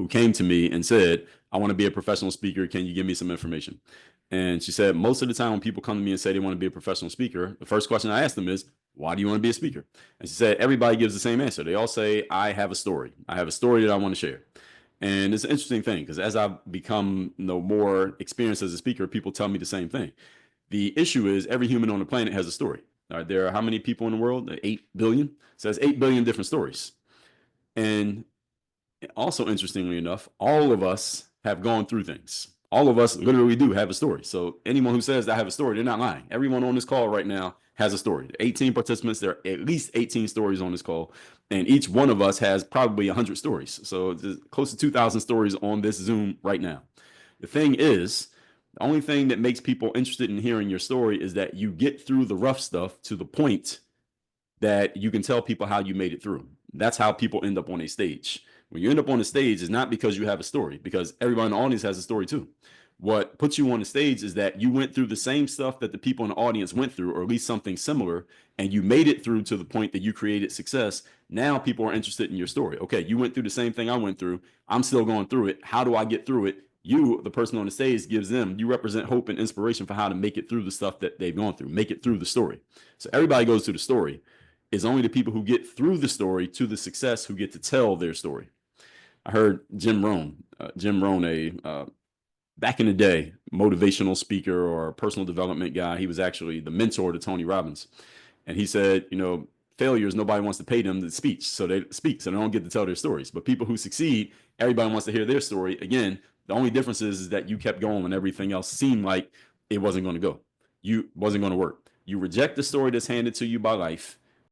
who came to me and said, I want to be a professional speaker. Can you give me some information? And she said, most of the time when people come to me and say they want to be a professional speaker, the first question I ask them is, why do you want to be a speaker? And she said, everybody gives the same answer. They all say, I have a story. I have a story that I want to share. And it's an interesting thing because as I've become more experienced as a speaker, people tell me the same thing. The issue is every human on the planet has a story. All right, there are how many people in the world? 8 billion. So that's 8 billion different stories. And also, interestingly enough, all of us have gone through things. All of us literally do have a story. So anyone who says I have a story, they're not lying. Everyone on this call right now has a story. 18 participants, there are at least 18 stories on this call. And each one of us has probably 100 stories. So there's close to 2,000 stories on this Zoom right now. The thing is, the only thing that makes people interested in hearing your story is that you get through the rough stuff to the point that you can tell people how you made it through. That's how people end up on a stage. When you end up on the stage, it's not because you have a story, because everybody in the audience has a story too. What puts you on the stage is that you went through the same stuff that the people in the audience went through, or at least something similar, and you made it through to the point that you created success. Now people are interested in your story. Okay, you went through the same thing I went through. I'm still going through it. How do I get through it? You, the person on the stage, gives them, you represent hope and inspiration for how to make it through the stuff that they've gone through, make it through the story. So everybody goes through the story. It's only the people who get through the story to the success who get to tell their story. I heard Jim Rohn, back in the day, motivational speaker or personal development guy. He was actually the mentor to Tony Robbins. And he said, failures, nobody wants to pay them to speak. So they speak, so they don't get to tell their stories. But people who succeed, everybody wants to hear their story. Again, the only difference is that you kept going when everything else seemed like it wasn't going to go. You wasn't going to work. You reject the story that's handed to you by life